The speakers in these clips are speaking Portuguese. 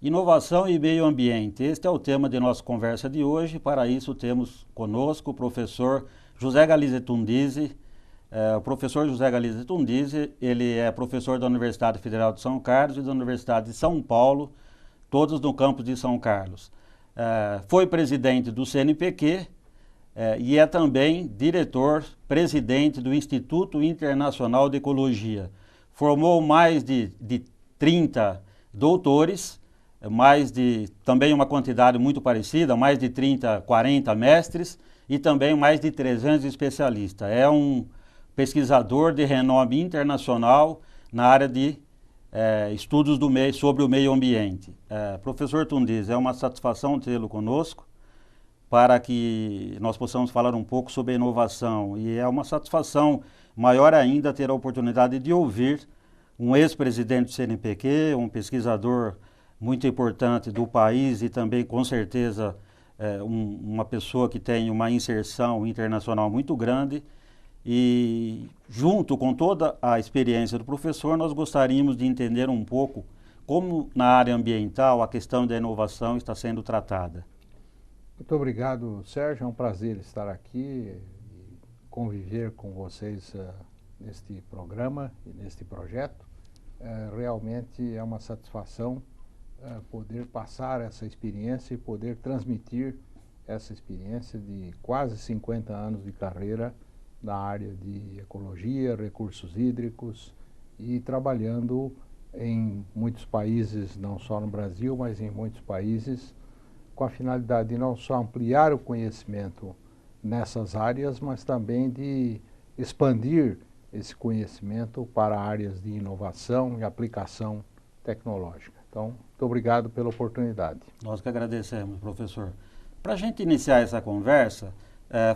Inovação e meio ambiente. Este é o tema de nossa conversa de hoje. Para isso temos conosco o professor José Galizia Tundizi. O professor José Galizia Tundizi, ele é professor da Universidade Federal de São Carlos e da Universidade de São Paulo, todos no campus de São Carlos. Foi presidente do CNPq e é também diretor-presidente do Instituto Internacional de Ecologia. Formou mais de 30 doutores, também uma quantidade muito parecida, mais de 30, 40 mestres e também mais de 300 especialistas. É um pesquisador de renome internacional na área de estudos sobre o meio ambiente. Professor Tundizi, é uma satisfação tê-lo conosco para que nós possamos falar um pouco sobre a inovação, e é uma satisfação maior ainda ter a oportunidade de ouvir um ex-presidente do CNPq, um pesquisador muito importante do país e também, com certeza, uma pessoa que tem uma inserção internacional muito grande. E, junto com toda a experiência do professor, nós gostaríamos de entender um pouco como, na área ambiental, a questão da inovação está sendo tratada. Muito obrigado, Sérgio. É um prazer estar aqui e conviver com vocês neste programa e neste projeto. Realmente é uma satisfação poder passar essa experiência e poder transmitir essa experiência de quase 50 anos de carreira na área de ecologia, recursos hídricos e trabalhando em muitos países, não só no Brasil, mas em muitos países, com a finalidade de não só ampliar o conhecimento nessas áreas, mas também de expandir esse conhecimento para áreas de inovação e aplicação tecnológica. Então, muito obrigado pela oportunidade. Nós que agradecemos, professor. Para a gente iniciar essa conversa,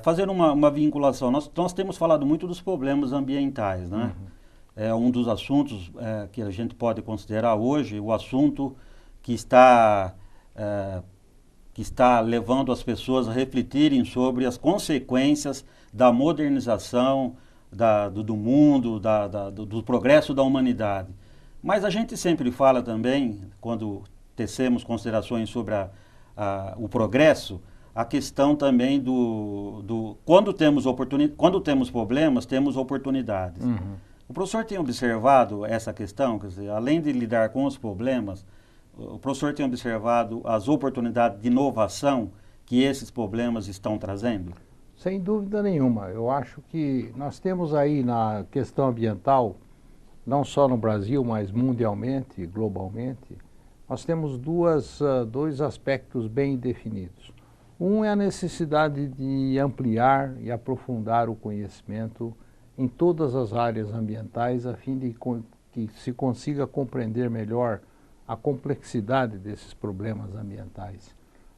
fazer uma vinculação, nós temos falado muito dos problemas ambientais, né? Uhum. É um dos assuntos que a gente pode considerar hoje o assunto que está levando as pessoas a refletirem sobre as consequências da modernização do mundo, do progresso da humanidade. Mas a gente sempre fala também, quando tecemos considerações sobre o progresso, a questão também quando temos problemas, temos oportunidades. Uhum. O professor tem observado essa questão, quer dizer, além de lidar com os problemas, o professor tem observado as oportunidades de inovação que esses problemas estão trazendo? Sem dúvida nenhuma. Eu acho que nós temos aí na questão ambiental, não só no Brasil, mas mundialmente, globalmente, nós temos dois aspectos bem definidos. Um é a necessidade de ampliar e aprofundar o conhecimento em todas as áreas ambientais, a fim de que se consiga compreender melhor a complexidade desses problemas ambientais.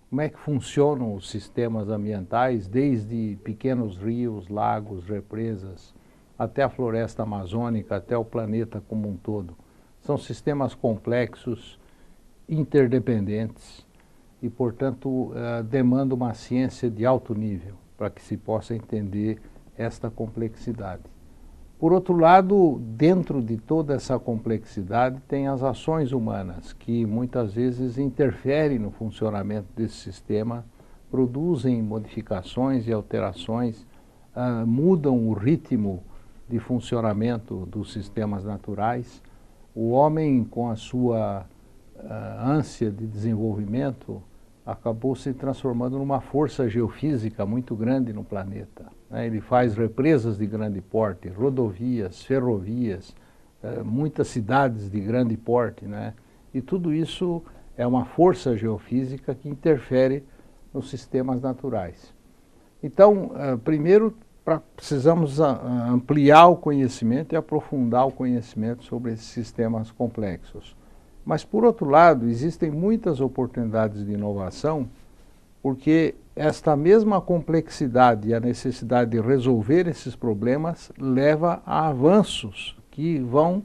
Como é que funcionam os sistemas ambientais, desde pequenos rios, lagos, represas, até a floresta amazônica, até o planeta como um todo. São sistemas complexos, interdependentes e, portanto, demandam uma ciência de alto nível para que se possa entender esta complexidade. Por outro lado, dentro de toda essa complexidade, tem as ações humanas, que muitas vezes interferem no funcionamento desse sistema, produzem modificações e alterações, mudam o ritmo de funcionamento dos sistemas naturais. O homem, com a sua ânsia de desenvolvimento, acabou se transformando numa força geofísica muito grande no planeta. Ele faz represas de grande porte, rodovias, ferrovias, muitas cidades de grande porte, né? E tudo isso é uma força geofísica que interfere nos sistemas naturais. Então, primeiro, precisamos ampliar o conhecimento e aprofundar o conhecimento sobre esses sistemas complexos. Mas, por outro lado, existem muitas oportunidades de inovação, porque esta mesma complexidade e a necessidade de resolver esses problemas leva a avanços que vão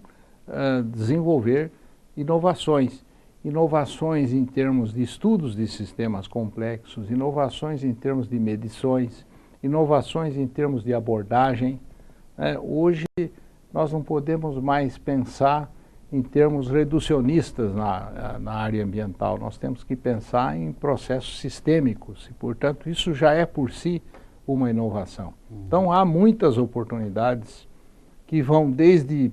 desenvolver inovações. Inovações em termos de estudos de sistemas complexos, inovações em termos de medições, inovações em termos de abordagem. Hoje nós não podemos mais pensar em termos reducionistas na área ambiental. Nós temos que pensar em processos sistêmicos e, portanto, isso já é por si uma inovação. Então, há muitas oportunidades que vão desde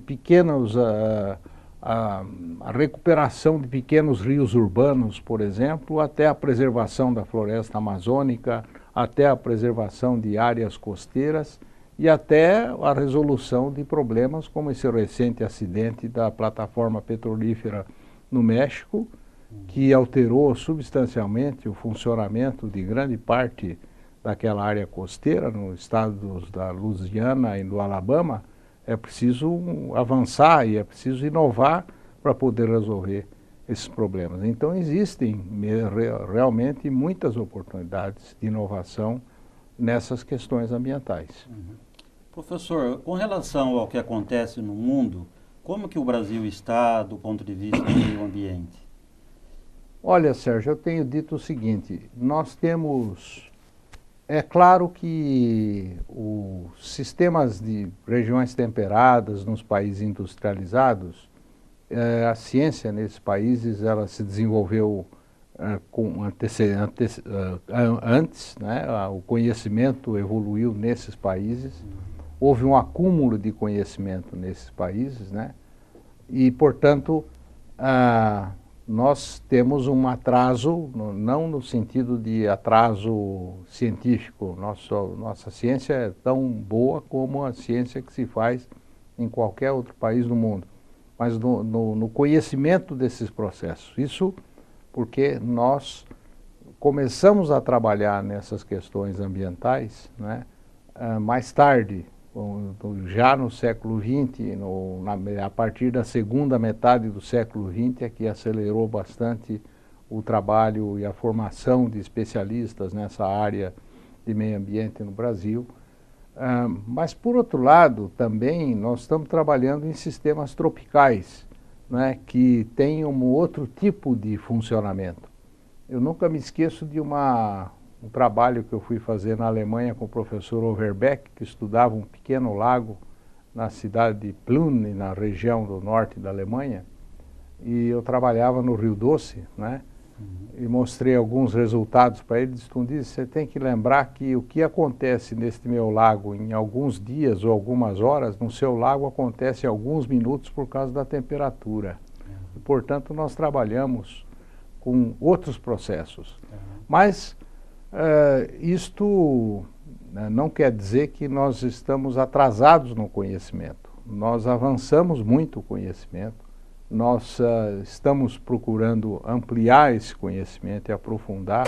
a recuperação de pequenos rios urbanos, por exemplo, até a preservação da floresta amazônica, até a preservação de áreas costeiras e até a resolução de problemas como esse recente acidente da plataforma petrolífera no México, que alterou substancialmente o funcionamento de grande parte daquela área costeira, nos estados da Louisiana e do Alabama. É preciso avançar e é preciso inovar para poder resolver esses problemas. Então existem realmente muitas oportunidades de inovação nessas questões ambientais. Professor, com relação ao que acontece no mundo, como que o Brasil está do ponto de vista do meio ambiente? Olha, Sérgio, eu tenho dito o seguinte, nós temos... É claro que os sistemas de regiões temperadas nos países industrializados, a ciência nesses países ela se desenvolveu antes, né? O conhecimento evoluiu nesses países, houve um acúmulo de conhecimento nesses países, né? E, portanto, nós temos um atraso, não no sentido de atraso científico, nossa ciência é tão boa como a ciência que se faz em qualquer outro país do mundo, mas no conhecimento desses processos. Isso porque nós começamos a trabalhar nessas questões ambientais, né, mais tarde, já no século XX, a partir da segunda metade do século XX, é que acelerou bastante o trabalho e a formação de especialistas nessa área de meio ambiente no Brasil. Mas, por outro lado, também nós estamos trabalhando em sistemas tropicais, né, que têm um outro tipo de funcionamento. Eu nunca me esqueço de um trabalho que eu fui fazer na Alemanha com o professor Overbeck, que estudava um pequeno lago na cidade de Plön, na região do norte da Alemanha, e eu trabalhava no Rio Doce, né? E mostrei alguns resultados para ele. Disse, você tem que lembrar que o que acontece neste meu lago em alguns dias ou algumas horas, no seu lago acontece em alguns minutos por causa da temperatura. E, portanto, nós trabalhamos com outros processos. Mas isto não quer dizer que nós estamos atrasados no conhecimento. Nós avançamos muito o conhecimento. Nós estamos procurando ampliar esse conhecimento e aprofundar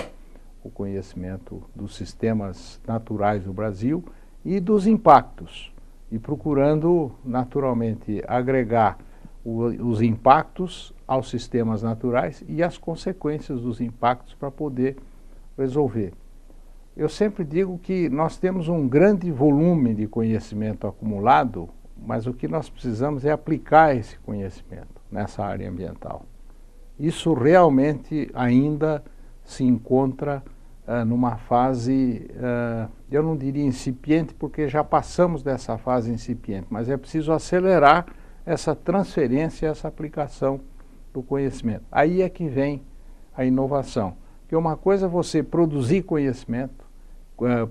o conhecimento dos sistemas naturais do Brasil e dos impactos, e procurando, naturalmente, agregar os impactos aos sistemas naturais e as consequências dos impactos para poder resolver. Eu sempre digo que nós temos um grande volume de conhecimento acumulado, mas o que nós precisamos é aplicar esse conhecimento nessa área ambiental. Isso realmente ainda se encontra numa fase, eu não diria incipiente, porque já passamos dessa fase incipiente, mas é preciso acelerar essa transferência, essa aplicação do conhecimento. Aí é que vem a inovação. Porque uma coisa é você produzir conhecimento,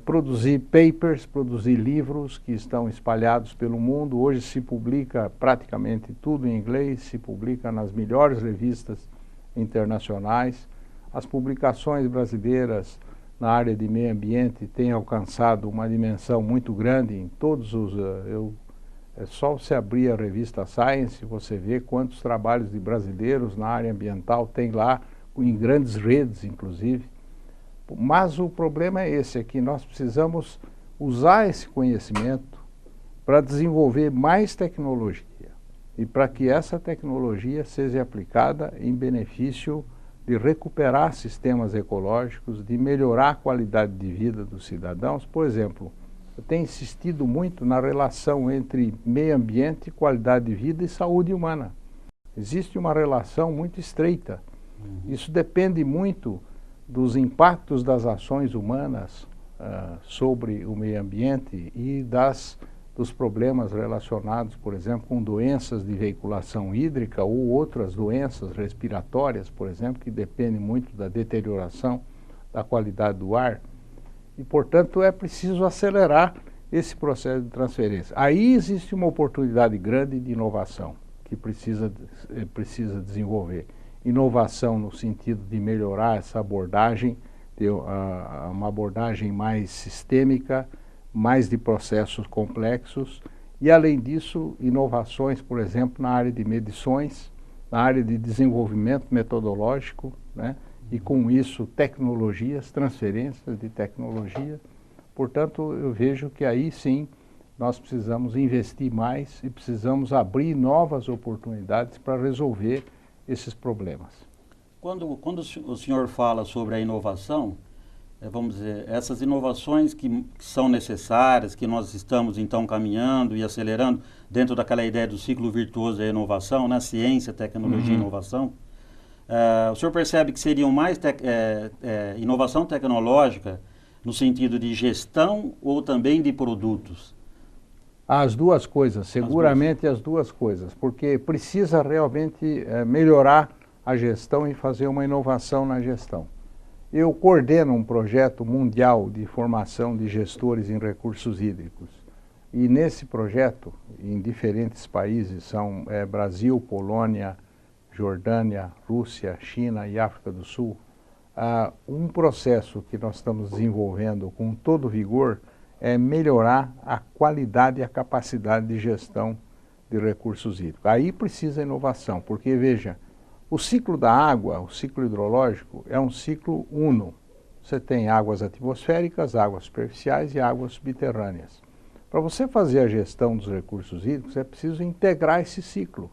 produzir papers, produzir livros que estão espalhados pelo mundo. Hoje se publica praticamente tudo em inglês, se publica nas melhores revistas internacionais. As publicações brasileiras na área de meio ambiente têm alcançado uma dimensão muito grande em todos os... é só você abrir a revista Science, você vê quantos trabalhos de brasileiros na área ambiental tem lá, em grandes redes, inclusive. Mas o problema é esse, é que nós precisamos usar esse conhecimento para desenvolver mais tecnologia e para que essa tecnologia seja aplicada em benefício de recuperar sistemas ecológicos, de melhorar a qualidade de vida dos cidadãos. Por exemplo, eu tenho insistido muito na relação entre meio ambiente, qualidade de vida e saúde humana. Existe uma relação muito estreita. Isso depende muito dos impactos das ações humanas sobre o meio ambiente e das dos problemas relacionados, por exemplo, com doenças de veiculação hídrica ou outras doenças respiratórias, por exemplo, que dependem muito da deterioração da qualidade do ar. E, portanto, é preciso acelerar esse processo de transferência. Aí existe uma oportunidade grande de inovação que precisa desenvolver. Inovação no sentido de melhorar essa abordagem, ter uma abordagem mais sistêmica, mais de processos complexos e, além disso, inovações, por exemplo, na área de medições, na área de desenvolvimento metodológico, né? E com isso tecnologias, transferências de tecnologia. Portanto, eu vejo que aí sim nós precisamos investir mais e precisamos abrir novas oportunidades para resolver esses problemas. Quando o senhor fala sobre a inovação, vamos dizer, essas inovações que são necessárias, que nós estamos então caminhando e acelerando dentro daquela ideia do ciclo virtuoso da inovação, né? Ciência, tecnologia e inovação, o senhor percebe que seriam mais inovação tecnológica no sentido de gestão ou também de produtos? As duas coisas, seguramente as duas coisas, porque precisa realmente melhorar a gestão e fazer uma inovação na gestão. Eu coordeno um projeto mundial de formação de gestores em recursos hídricos. E nesse projeto, em diferentes países, são Brasil, Polônia, Jordânia, Rússia, China e África do Sul, um processo que nós estamos desenvolvendo com todo vigor é melhorar a qualidade e a capacidade de gestão de recursos hídricos. Aí precisa inovação, porque veja, o ciclo da água, o ciclo hidrológico, é um ciclo uno. Você tem águas atmosféricas, águas superficiais e águas subterrâneas. Para você fazer a gestão dos recursos hídricos, é preciso integrar esse ciclo.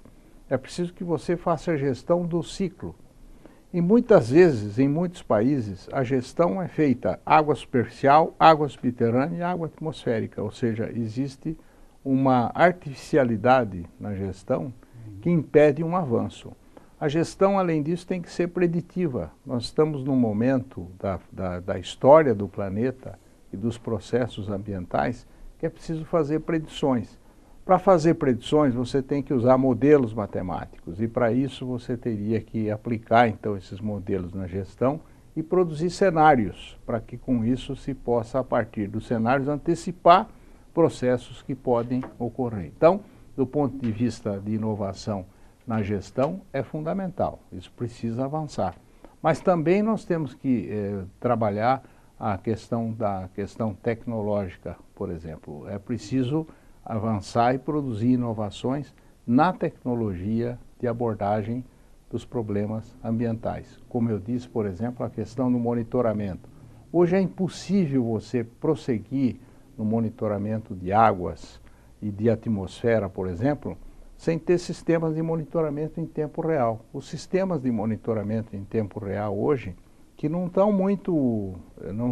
É preciso que você faça a gestão do ciclo. E muitas vezes, em muitos países, a gestão é feita água superficial, água subterrânea e água atmosférica. Ou seja, existe uma artificialidade na gestão que impede um avanço. A gestão, além disso, tem que ser preditiva. Nós estamos num momento da história do planeta e dos processos ambientais que é preciso fazer predições. Para fazer predições, você tem que usar modelos matemáticos e, para isso, você teria que aplicar, então, esses modelos na gestão e produzir cenários, para que, com isso, se possa, a partir dos cenários, antecipar processos que podem ocorrer. Então, do ponto de vista de inovação na gestão, é fundamental. Isso precisa avançar. Mas também nós temos que trabalhar a questão tecnológica, por exemplo. É preciso avançar e produzir inovações na tecnologia de abordagem dos problemas ambientais. Como eu disse, por exemplo, a questão do monitoramento. Hoje é impossível você prosseguir no monitoramento de águas e de atmosfera, por exemplo, sem ter sistemas de monitoramento em tempo real. Os sistemas de monitoramento em tempo real hoje, que não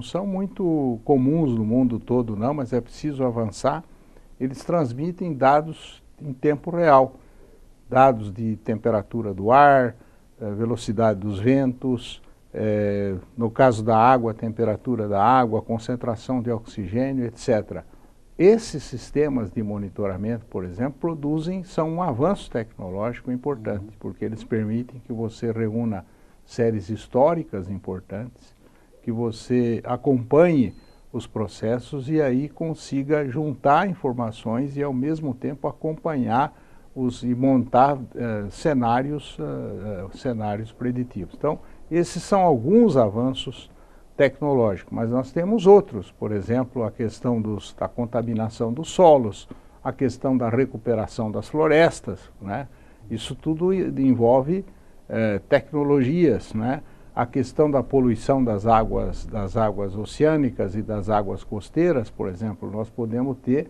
são muito comuns no mundo todo, não, mas é preciso avançar, eles transmitem dados em tempo real, dados de temperatura do ar, velocidade dos ventos, no caso da água, a temperatura da água, a concentração de oxigênio, etc. Esses sistemas de monitoramento, por exemplo, são um avanço tecnológico importante, porque eles permitem que você reúna séries históricas importantes, que você acompanhe os processos e aí consiga juntar informações e, ao mesmo tempo, acompanhar e montar cenários preditivos. Então, esses são alguns avanços tecnológicos, mas nós temos outros, por exemplo, a questão da contaminação dos solos, a questão da recuperação das florestas, né? Isso tudo envolve tecnologias, né? A questão da poluição das águas oceânicas e das águas costeiras, por exemplo, nós podemos ter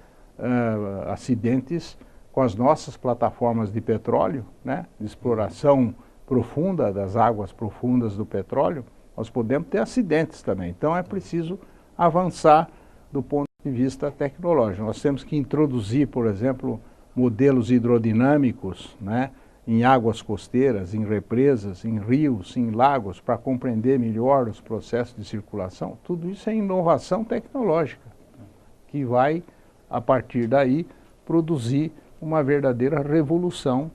acidentes com as nossas plataformas de petróleo, né? De exploração profunda das águas profundas do petróleo, nós podemos ter acidentes também. Então é preciso avançar do ponto de vista tecnológico. Nós temos que introduzir, por exemplo, modelos hidrodinâmicos, né? Em águas costeiras, em represas, em rios, em lagos, para compreender melhor os processos de circulação. Tudo isso é inovação tecnológica, que vai a partir daí, produzir uma verdadeira revolução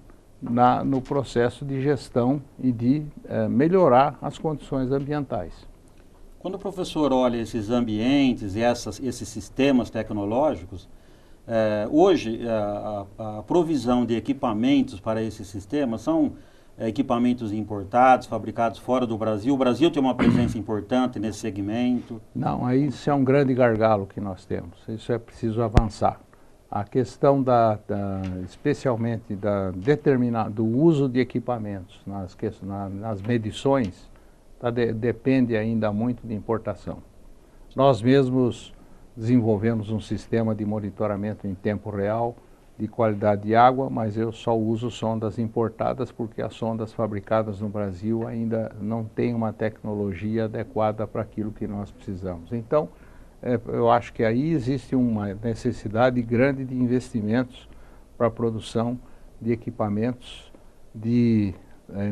no processo de gestão e de melhorar as condições ambientais. Quando o professor olha esses ambientes e esses sistemas tecnológicos, hoje a provisão de equipamentos para esses sistemas são equipamentos importados, fabricados fora do Brasil. O Brasil tem uma presença importante nesse segmento? Não, aí isso é um grande gargalo que nós temos. Isso é preciso avançar. A questão especialmente do uso de equipamentos nas medições depende ainda muito de importação. Nós mesmos desenvolvemos um sistema de monitoramento em tempo real de qualidade de água, mas eu só uso sondas importadas porque as sondas fabricadas no Brasil ainda não têm uma tecnologia adequada para aquilo que nós precisamos. Então, eu acho que aí existe uma necessidade grande de investimentos para a produção de equipamentos, de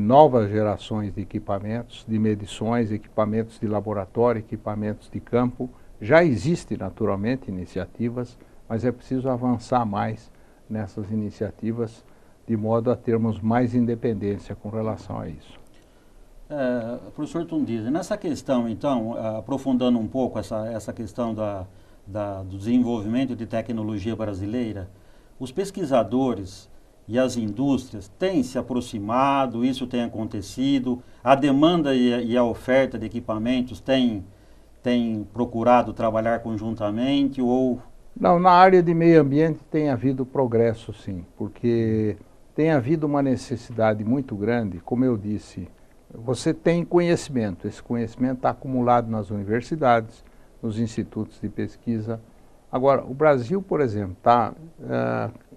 novas gerações de equipamentos, de medições, equipamentos de laboratório, equipamentos de campo. Já existem naturalmente iniciativas, mas é preciso avançar mais nessas iniciativas de modo a termos mais independência com relação a isso. Professor Tundizi, nessa questão, então, aprofundando um pouco essa questão do desenvolvimento de tecnologia brasileira, os pesquisadores e as indústrias têm se aproximado, isso tem acontecido, a demanda e a oferta de equipamentos têm procurado trabalhar conjuntamente ou... Não, na área de meio ambiente tem havido progresso, sim, porque tem havido uma necessidade muito grande, como eu disse. Você tem conhecimento, esse conhecimento está acumulado nas universidades, nos institutos de pesquisa. Agora, o Brasil, por exemplo, está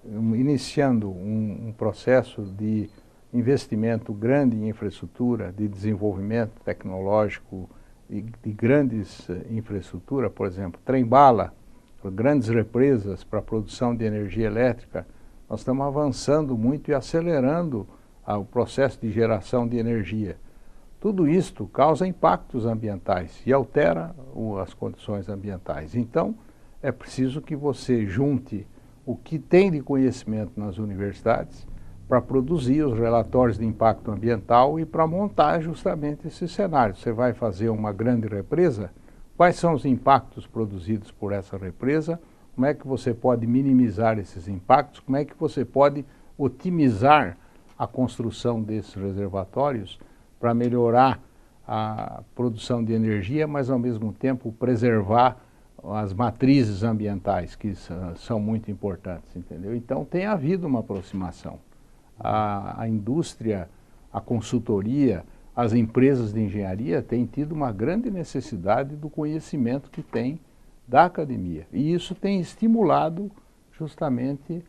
iniciando um processo de investimento grande em infraestrutura, de desenvolvimento tecnológico e de grandes infraestruturas, por exemplo, trem-bala, grandes represas para a produção de energia elétrica. Nós estamos avançando muito e acelerando o processo de geração de energia. Tudo isto causa impactos ambientais e altera as condições ambientais. Então, é preciso que você junte o que tem de conhecimento nas universidades para produzir os relatórios de impacto ambiental e para montar justamente esse cenário. Você vai fazer uma grande represa, quais são os impactos produzidos por essa represa, como é que você pode minimizar esses impactos, como é que você pode otimizar a construção desses reservatórios para melhorar a produção de energia, mas ao mesmo tempo preservar as matrizes ambientais, que são muito importantes, entendeu? Então tem havido uma aproximação. A indústria, a consultoria, as empresas de engenharia têm tido uma grande necessidade do conhecimento que tem da academia. E isso tem estimulado justamente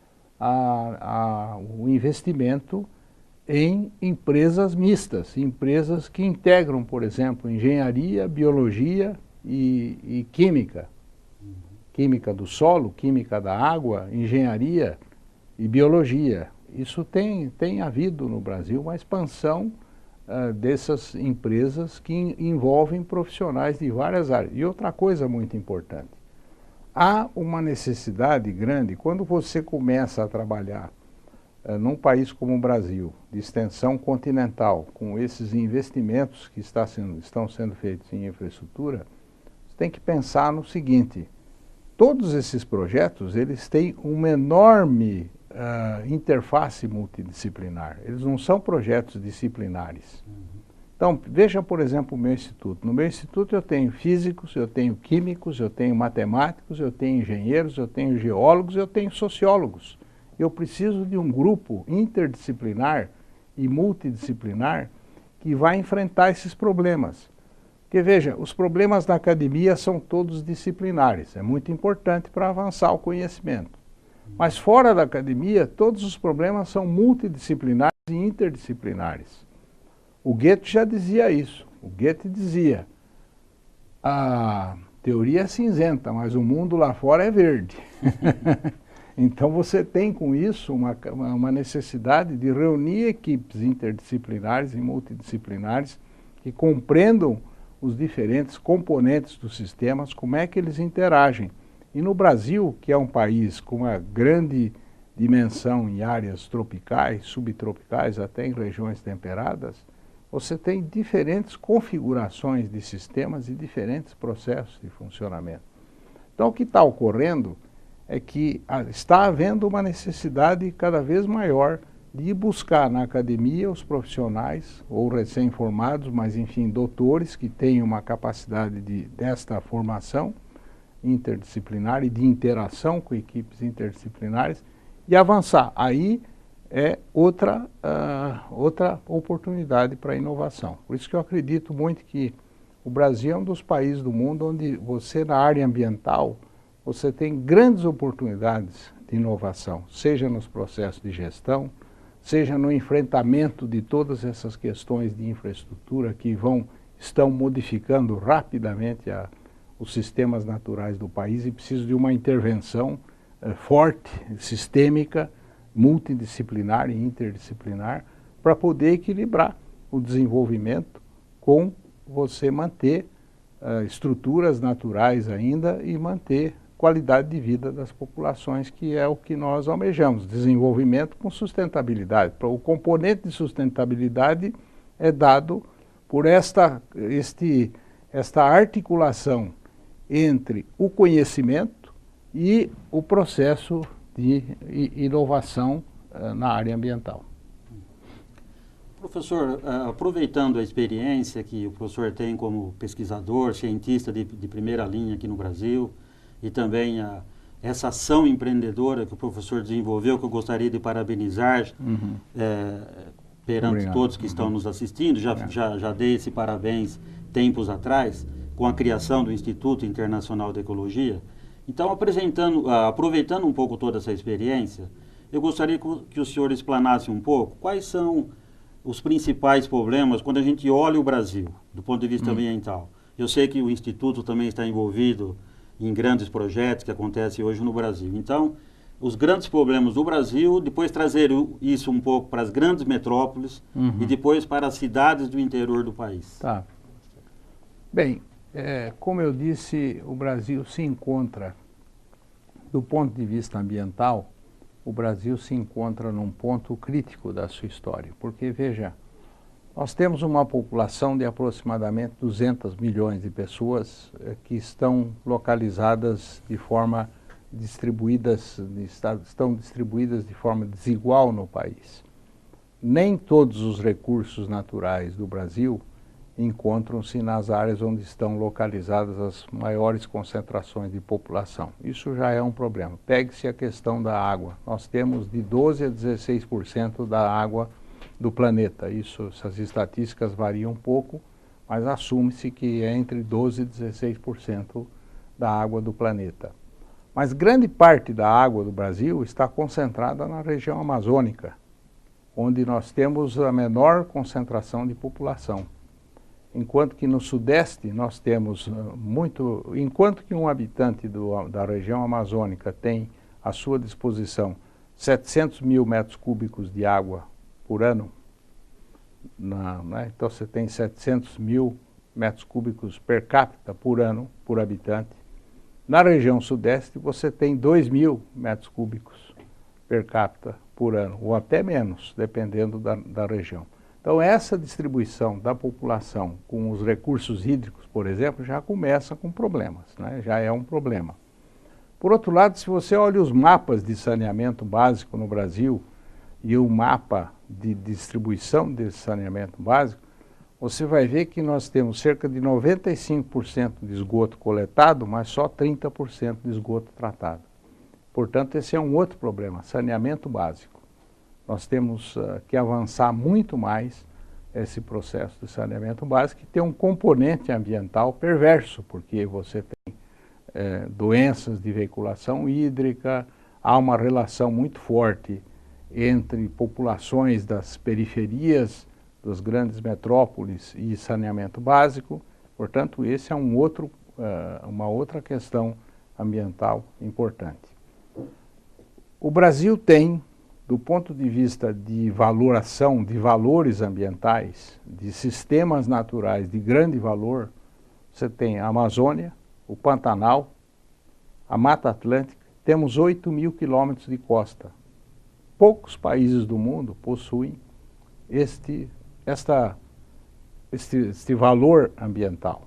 o investimento em empresas mistas, empresas que integram, por exemplo, engenharia, biologia e química. Química do solo, química da água, engenharia e biologia. Isso tem havido no Brasil uma expansão dessas empresas que envolvem profissionais de várias áreas. E outra coisa muito importante, há uma necessidade grande, quando você começa a trabalhar num país como o Brasil, de extensão continental, com esses investimentos que estão sendo feitos em infraestrutura, você tem que pensar no seguinte: todos esses projetos, eles têm uma enorme interface multidisciplinar. Eles não são projetos disciplinares. Então, veja, por exemplo, o meu instituto. No meu instituto eu tenho físicos, eu tenho químicos, eu tenho matemáticos, eu tenho engenheiros, eu tenho geólogos, eu tenho sociólogos. Eu preciso de um grupo interdisciplinar e multidisciplinar que vai enfrentar esses problemas. Porque, veja, os problemas da academia são todos disciplinares. É muito importante para avançar o conhecimento. Mas fora da academia, todos os problemas são multidisciplinares e interdisciplinares. O Goethe já dizia isso. O Goethe dizia: a teoria é cinzenta, mas o mundo lá fora é verde. Então você tem com isso uma necessidade de reunir equipes interdisciplinares e multidisciplinares que compreendam os diferentes componentes dos sistemas, como é que eles interagem E no Brasil, que é um país com uma grande dimensão em áreas tropicais, subtropicais, até em regiões temperadas, você tem diferentes configurações de sistemas e diferentes processos de funcionamento. Então, o que está ocorrendo é que está havendo uma necessidade cada vez maior de buscar na academia os profissionais, ou recém-formados, mas enfim, doutores que tenham uma capacidade desta formação interdisciplinar e de interação com equipes interdisciplinares e avançar. Aí é outra oportunidade para a inovação. Por isso que eu acredito muito que o Brasil é um dos países do mundo onde você, na área ambiental, você tem grandes oportunidades de inovação, seja nos processos de gestão, seja no enfrentamento de todas essas questões de infraestrutura que estão modificando rapidamente os sistemas naturais do país e precisam de uma intervenção forte, sistêmica, multidisciplinar e interdisciplinar para poder equilibrar o desenvolvimento com você manter estruturas naturais ainda e manter qualidade de vida das populações, que é o que nós almejamos, desenvolvimento com sustentabilidade. O componente de sustentabilidade é dado por esta articulação entre o conhecimento e o processo de inovação na área ambiental. Professor, aproveitando a experiência que o professor tem como pesquisador, cientista de primeira linha aqui no Brasil, e também essa ação empreendedora que o professor desenvolveu, que eu gostaria de parabenizar perante todos que estão nos assistindo, já dei esse parabéns tempos atrás, com a criação do Instituto Internacional de Ecologia. Então, aproveitando um pouco toda essa experiência, eu gostaria que o senhor explanasse um pouco quais são os principais problemas quando a gente olha o Brasil, do ponto de vista ambiental. Eu sei que o Instituto também está envolvido em grandes projetos que acontecem hoje no Brasil. Então, os grandes problemas do Brasil, depois trazer isso um pouco para as grandes metrópoles e depois para as cidades do interior do país. Tá. Bem, como eu disse, o Brasil se encontra, do ponto de vista ambiental, o Brasil se encontra num ponto crítico da sua história. Porque, veja, nós temos uma população de aproximadamente 200 milhões de pessoas que estão localizadas de forma estão distribuídas de forma desigual no país. Nem todos os recursos naturais do Brasil encontram-se nas áreas onde estão localizadas as maiores concentrações de população. Isso já é um problema. Pegue-se a questão da água. Nós temos de 12% a 16% da água do planeta. Essas estatísticas variam um pouco, mas assume-se que é entre 12% e 16% da água do planeta. Mas grande parte da água do Brasil está concentrada na região amazônica, onde nós temos a menor concentração de população. Enquanto que no Sudeste nós temos enquanto que um habitante da região amazônica tem à sua disposição 700 mil metros cúbicos de água por ano, então você tem 700 mil metros cúbicos per capita por ano, por habitante. Na região Sudeste você tem 2.000 metros cúbicos per capita por ano, ou até menos, dependendo da região. Então, essa distribuição da população com os recursos hídricos, por exemplo, já começa com problemas, né? Já é um problema. Por outro lado, se você olha os mapas de saneamento básico no Brasil e o mapa de distribuição desse saneamento básico, você vai ver que nós temos cerca de 95% de esgoto coletado, mas só 30% de esgoto tratado. Portanto, esse é um outro problema, saneamento básico. Nós temos que avançar muito mais esse processo de saneamento básico, que tem um componente ambiental perverso, porque você tem doenças de veiculação hídrica, há uma relação muito forte entre populações das periferias das grandes metrópoles e saneamento básico. Portanto, esse é uma outra questão ambiental importante. O Brasil tem, do ponto de vista de valoração de valores ambientais, de sistemas naturais de grande valor, você tem a Amazônia, o Pantanal, a Mata Atlântica, temos 8.000 quilômetros de costa. Poucos países do mundo possuem este valor ambiental.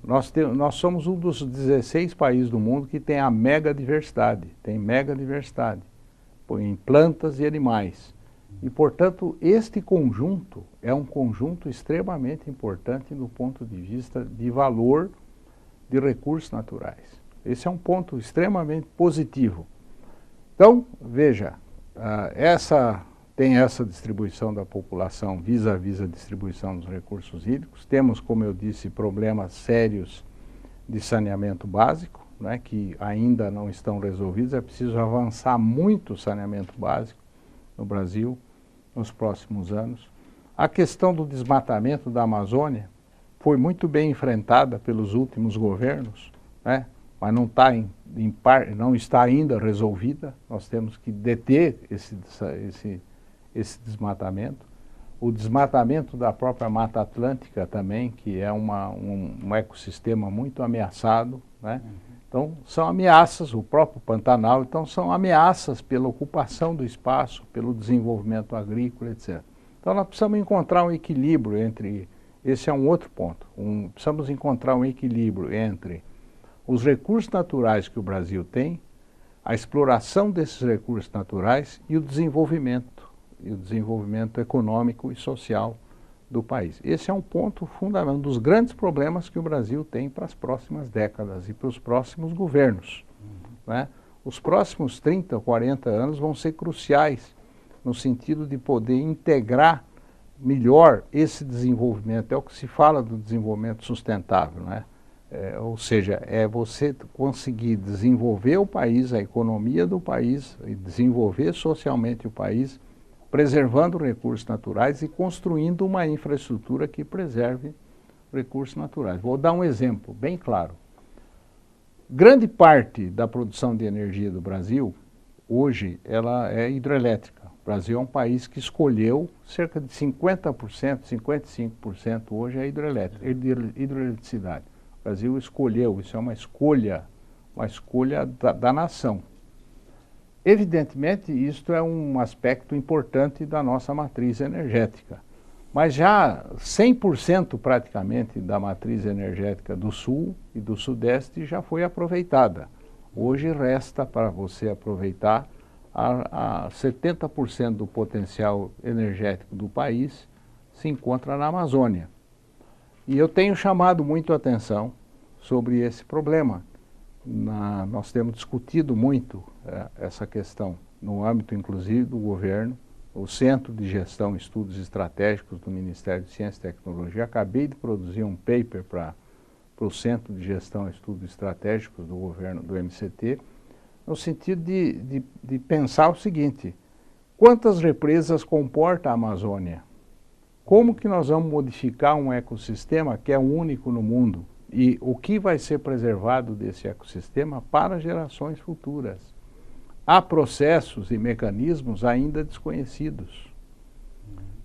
Nós somos um dos 16 países do mundo que tem a megadiversidade, em plantas e animais. E, portanto, este conjunto é um conjunto extremamente importante do ponto de vista de valor de recursos naturais. Esse é um ponto extremamente positivo. Então, veja, tem essa distribuição da população vis-à-vis a distribuição dos recursos hídricos. Temos, como eu disse, problemas sérios de saneamento básico, né, que ainda não estão resolvidos. É preciso avançar muito o saneamento básico no Brasil nos próximos anos. A questão do desmatamento da Amazônia foi muito bem enfrentada pelos últimos governos, né, mas não está ainda resolvida. Nós temos que deter esse desmatamento. O desmatamento da própria Mata Atlântica também, que é um ecossistema muito ameaçado, né? Então, são ameaças, o próprio Pantanal, então são ameaças pela ocupação do espaço, pelo desenvolvimento agrícola, etc. Então, nós precisamos encontrar um equilíbrio esse é um outro ponto, precisamos encontrar um equilíbrio entre os recursos naturais que o Brasil tem, a exploração desses recursos naturais e o desenvolvimento econômico e social do país. Esse é um ponto fundamental, um dos grandes problemas que o Brasil tem para as próximas décadas e para os próximos governos, né? Os próximos 30, 40 anos vão ser cruciais no sentido de poder integrar melhor esse desenvolvimento. É o que se fala do desenvolvimento sustentável, né? Ou seja, é você conseguir desenvolver o país, a economia do país, e desenvolver socialmente o país, preservando recursos naturais e construindo uma infraestrutura que preserve recursos naturais. Vou dar um exemplo bem claro. Grande parte da produção de energia do Brasil, hoje, ela é hidrelétrica. O Brasil é um país que escolheu cerca de 50%, 55% hoje é hidroeletricidade. O Brasil escolheu, isso é uma escolha da nação. Evidentemente, isto é um aspecto importante da nossa matriz energética, mas já 100% praticamente da matriz energética do Sul e do Sudeste já foi aproveitada. Hoje resta para você aproveitar a 70% do potencial energético do país se encontra na Amazônia. E eu tenho chamado muito a atenção sobre esse problema. Nós temos discutido muito essa questão no âmbito, inclusive, do governo, o Centro de Gestão e Estudos Estratégicos do Ministério de Ciência e Tecnologia. Acabei de produzir um paper para o Centro de Gestão e Estudos Estratégicos do governo, do MCT, no sentido de pensar o seguinte: quantas represas comporta a Amazônia? Como que nós vamos modificar um ecossistema que é único no mundo? E o que vai ser preservado desse ecossistema para gerações futuras? Há processos e mecanismos ainda desconhecidos,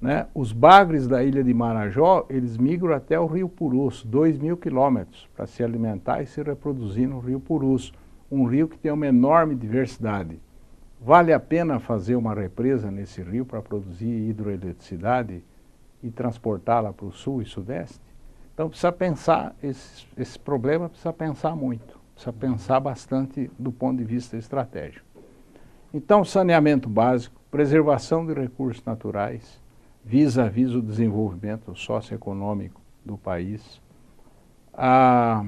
né? Os bagres da ilha de Marajó, eles migram até o rio Purus, 2.000 quilômetros, para se alimentar e se reproduzir no rio Purus, um rio que tem uma enorme diversidade. Vale a pena fazer uma represa nesse rio para produzir hidroeletricidade e transportá-la para o sul e sudeste? Então precisa pensar, esse problema precisa pensar muito, precisa pensar bastante do ponto de vista estratégico. Então, saneamento básico, preservação de recursos naturais, vis-à-vis o desenvolvimento socioeconômico do país, a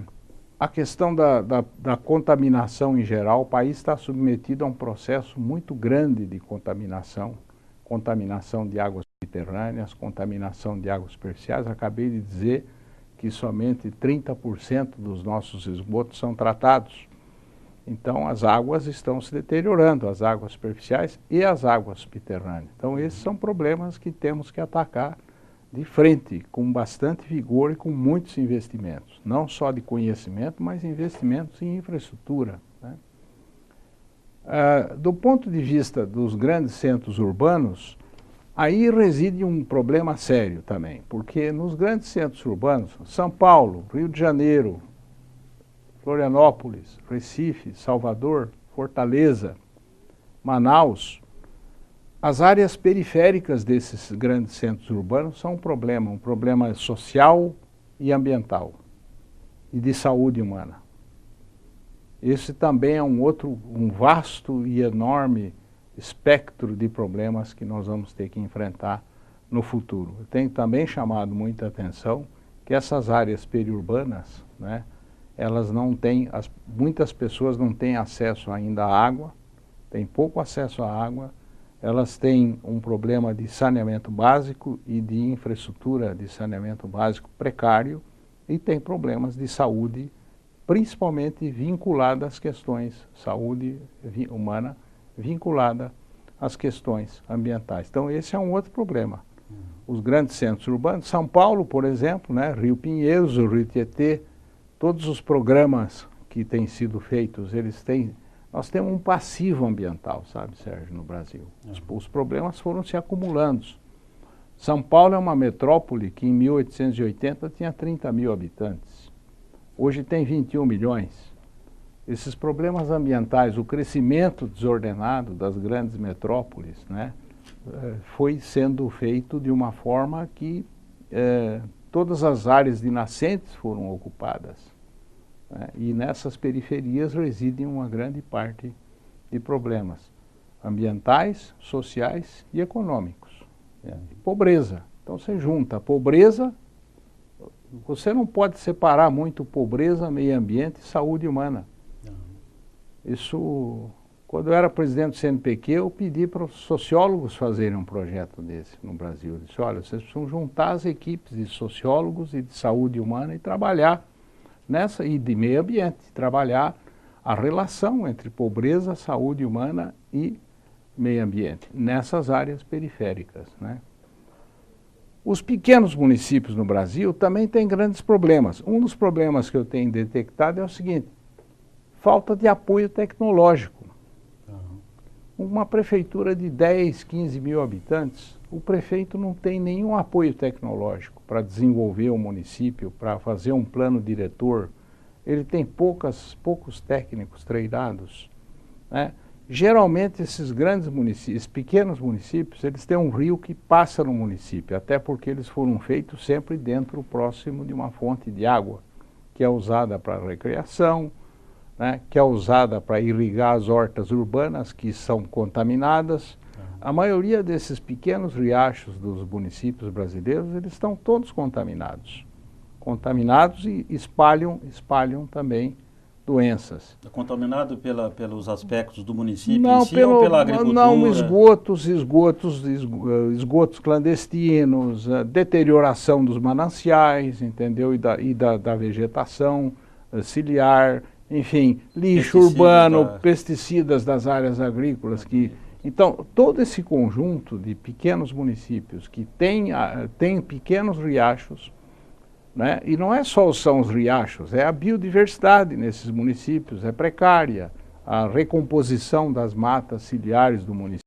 questão da contaminação em geral. O país está submetido a um processo muito grande de contaminação de águas subterrâneas, contaminação de águas superficiais. Acabei de dizer que somente 30% dos nossos esgotos são tratados. Então, as águas estão se deteriorando, as águas superficiais e as águas subterrâneas. Então, esses são problemas que temos que atacar de frente, com bastante vigor e com muitos investimentos. Não só de conhecimento, mas investimentos em infraestrutura, né? Do ponto de vista dos grandes centros urbanos, aí reside um problema sério também, porque nos grandes centros urbanos, São Paulo, Rio de Janeiro, Florianópolis, Recife, Salvador, Fortaleza, Manaus, as áreas periféricas desses grandes centros urbanos são um problema social e ambiental e de saúde humana. Esse também é um vasto e enorme espectro de problemas que nós vamos ter que enfrentar no futuro. Eu tenho também chamado muita atenção que essas áreas periurbanas, né, elas não têm, muitas pessoas não têm acesso ainda à água, têm pouco acesso à água, elas têm um problema de saneamento básico e de infraestrutura de saneamento básico precário e têm problemas de saúde, principalmente vinculada às questões saúde humana, vinculada às questões ambientais. Então esse é um outro problema. Os grandes centros urbanos, São Paulo, por exemplo, né, Rio Pinheiros, o Rio Tietê, todos os programas que têm sido feitos, nós temos um passivo ambiental, sabe, Sérgio, no Brasil. Os problemas foram se acumulando. São Paulo é uma metrópole que em 1880 tinha 30 mil habitantes. Hoje tem 21 milhões. Esses problemas ambientais, o crescimento desordenado das grandes metrópoles, né, foi sendo feito de uma forma que todas as áreas de nascentes foram ocupadas. E nessas periferias residem uma grande parte de problemas ambientais, sociais e econômicos. Pobreza. Então você junta a pobreza, você não pode separar muito pobreza, meio ambiente e saúde humana. Isso, quando eu era presidente do CNPq, eu pedi para os sociólogos fazerem um projeto desse no Brasil. Eu disse, olha, vocês precisam juntar as equipes de sociólogos e de saúde humana e trabalhar nessa, e de meio ambiente, trabalhar a relação entre pobreza, saúde humana e meio ambiente, nessas áreas periféricas, né? Os pequenos municípios no Brasil também têm grandes problemas. Um dos problemas que eu tenho detectado é o seguinte, falta de apoio tecnológico. Uma prefeitura de 10, 15 mil habitantes, o prefeito não tem nenhum apoio tecnológico para desenvolver o município, para fazer um plano diretor. Ele tem poucos técnicos treinados, né? Geralmente esses grandes municípios, pequenos municípios, eles têm um rio que passa no município, até porque eles foram feitos sempre próximo de uma fonte de água, que é usada para recreação, né, que é usada para irrigar as hortas urbanas que são contaminadas. A maioria desses pequenos riachos dos municípios brasileiros, eles estão todos contaminados. Contaminados e espalham também doenças. É contaminado pelos aspectos do município em si ou pela agricultura? Não, esgotos clandestinos, deterioração dos mananciais, entendeu? E da vegetação ciliar, enfim, lixo urbano, pesticidas das áreas agrícolas. Então, todo esse conjunto de pequenos municípios que tem pequenos riachos, né? E não são os riachos, é a biodiversidade nesses municípios, é precária, a recomposição das matas ciliares do município.